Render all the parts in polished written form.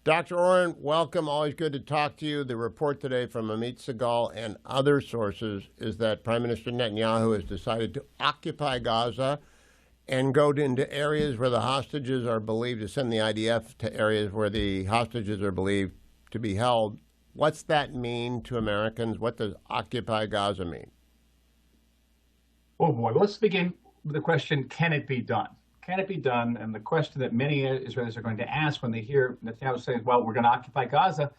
Dr. Oren, welcome. Always good to talk to you. The report today from Amit Segal and other sources is that Prime Minister Netanyahu has decided to occupy Gaza and go into areas where the hostages are believed to send the IDF to areas where the hostages are believed to be held. What's that mean to Americans? What does occupy Gaza mean? Oh boy, let's begin with the question, can it be done? Can it be done? And the question that many Israelis are going to ask when they hear Netanyahu say, well, we're going to occupy Gaza,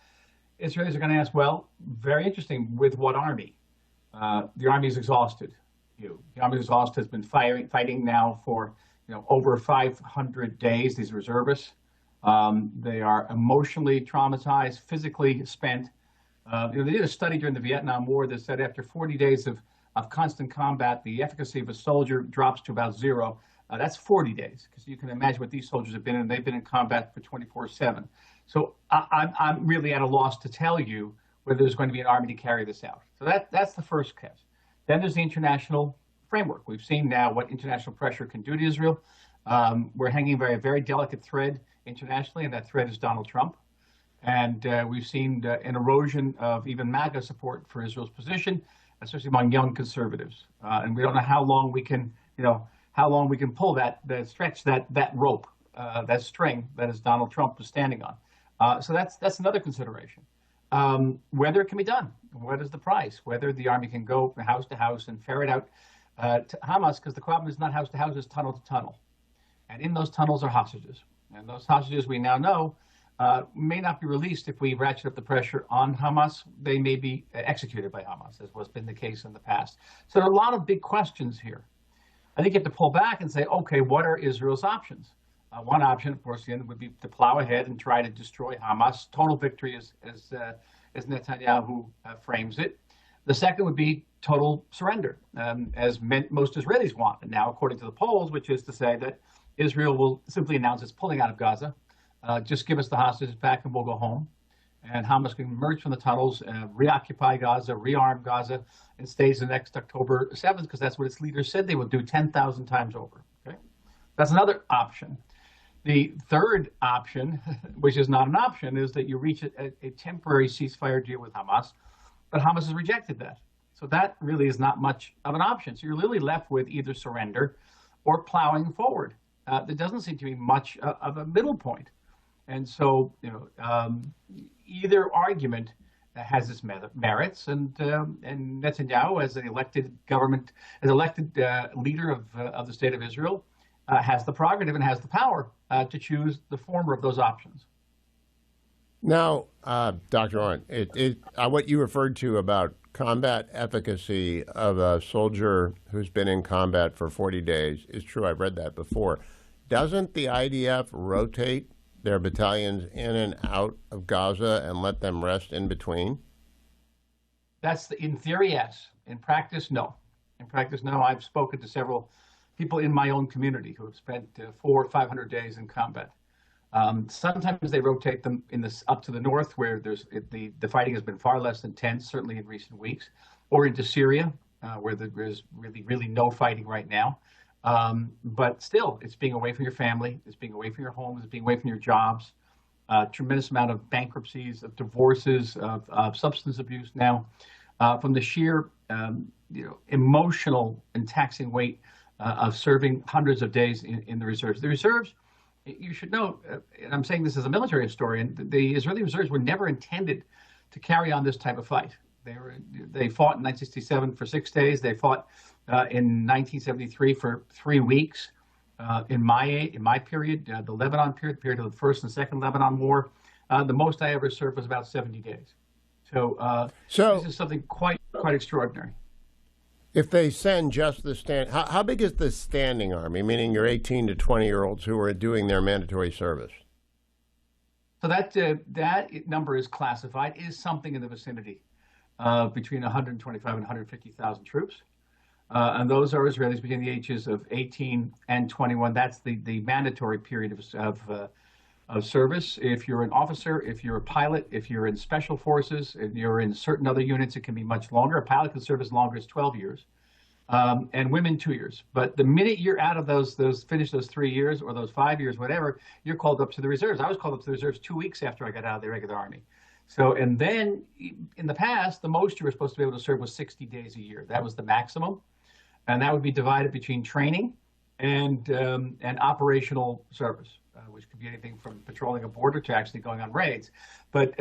Israelis are going to ask, well, very interesting, with what army? The army is exhausted. The army is exhausted, has been fighting now for over 500 days, these reservists. They are emotionally traumatized, physically spent. They did a study during the Vietnam War that said after 40 days of constant combat, the efficacy of a soldier drops to about zero. That's 40 days, because you can imagine what these soldiers have been in. They've been in combat for 24/7. So I'm really at a loss to tell you whether there's going to be an army to carry this out. So that's the first case. Then there's the international framework. We've seen now what international pressure can do to Israel. We're hanging by a very delicate thread internationally, and that thread is Donald Trump. And we've seen an erosion of even MAGA support for Israel's position, especially among young conservatives. And we don't know how long we can, pull stretch that rope, that string that is Donald Trump is standing on. So that's another consideration. Whether it can be done, what is the price? Whether the army can go from house to house and ferret out to Hamas, because the problem is not house to house, it's tunnel to tunnel. And in those tunnels are hostages. And those hostages, we now know, may not be released if we ratchet up the pressure on Hamas. They may be executed by Hamas, as has been the case in the past. So there are a lot of big questions here. I think you have to pull back and say, okay, what are Israel's options? One option, of course, would be to plow ahead and try to destroy Hamas. Total victory, as Netanyahu frames it. The second would be total surrender, as most Israelis want. And now, according to the polls, which is to say that Israel will simply announce it's pulling out of Gaza. Just give us the hostages back and we'll go home. And Hamas can emerge from the tunnels, reoccupy Gaza, rearm Gaza, and stays the next October 7th, because that's what its leaders said they would do 10,000 times over. Okay? That's another option. The third option, which is not an option, is that you reach a temporary ceasefire deal with Hamas, but Hamas has rejected that. So that really is not much of an option. So you're really left with either surrender or plowing forward. There doesn't seem to be much of a middle point. And so, either argument has its merits, and Netanyahu, as an elected leader of the state of Israel, has the prerogative and has the power to choose the former of those options. Now, Dr. Oren, what you referred to about combat efficacy of a soldier who's been in combat for 40 days is true. I've read that before. Doesn't the IDF rotate their battalions in and out of Gaza and let them rest in between? In theory, yes. In practice, no. In practice, no. I've spoken to several people in my own community who have spent 400 or 500 days in combat. Sometimes they rotate them up to the north, where the fighting has been far less intense, certainly in recent weeks, or into Syria, where there's really no fighting right now. But still, it's being away from your family, it's being away from your home, it's being away from your jobs. Tremendous amount of bankruptcies, of divorces, of substance abuse now, from the sheer emotional and taxing weight of serving hundreds of days in the reserves. The reserves, you should know, and I'm saying this as a military historian, the Israeli reserves were never intended to carry on this type of fight. They fought in 1967 for 6 days. They fought in 1973 for 3 weeks. In my period, the Lebanon period, the period of the first and second Lebanon War, the most I ever served was about 70 days. So this is something quite extraordinary. If they send just the how big is the standing army, meaning your 18 to 20-year-olds who are doing their mandatory service? So that number is classified, is something in the vicinity of between 125 and 150,000 troops. And those are Israelis between the ages of 18 and 21. That's the mandatory period of service. If you're an officer, if you're a pilot, if you're in special forces, if you're in certain other units, it can be much longer. A pilot can serve as long as 12 years. and women 2 years. But the minute you're out of those finish those 3 years or those 5 years, whatever, you're called up to the reserves. I was called up to the reserves 2 weeks after I got out of the regular Army. So, and then in the past, the most you were supposed to be able to serve was 60 days a year. That was the maximum. And that would be divided between training and operational service, which could be anything from patrolling a border to actually going on raids. But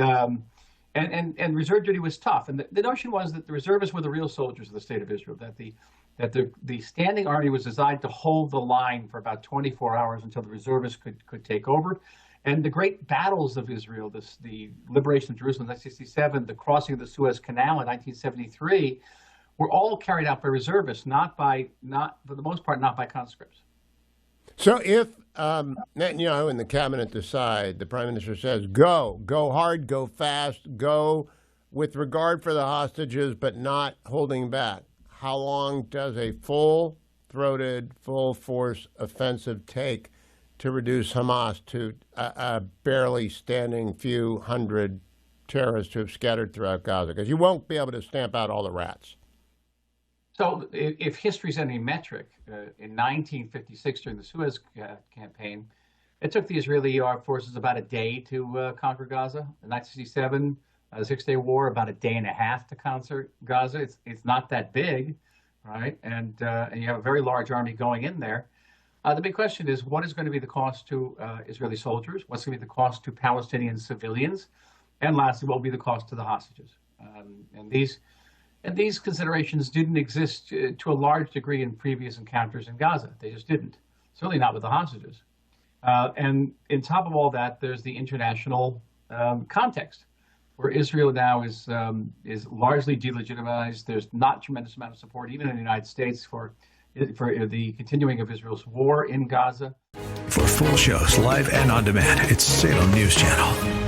and reserve duty was tough. And the notion was that the reservists were the real soldiers of the state of Israel, that the standing army was designed to hold the line for about 24 hours until the reservists could take over. And the great battles of Israel, the liberation of Jerusalem in 1967, the crossing of the Suez Canal in 1973, were all carried out by reservists, not for the most part, not by conscripts. So if Netanyahu and the cabinet decide, the prime minister says, go hard, go fast, go with regard for the hostages, but not holding back, how long does a full-throated, full-force offensive take to reduce Hamas to a barely standing few hundred terrorists who have scattered throughout Gaza? Because you won't be able to stamp out all the rats. So if history's any metric, in 1956, during the Suez campaign, it took the Israeli armed forces about a day to conquer Gaza. In 1967, the Six-Day War, about a day and a half to conquer Gaza. It's not that big, right? And you have a very large army going in there. The big question is, what is going to be the cost to Israeli soldiers? What's going to be the cost to Palestinian civilians? And lastly, what will be the cost to the hostages? And these considerations didn't exist to a large degree in previous encounters in Gaza. They just didn't. Certainly not with the hostages. And on top of all that, there's the international context, where Israel now is largely delegitimized. There's not a tremendous amount of support, even in the United States, for the continuing of Israel's war in Gaza. For full shows, live and on demand, it's Salem News Channel.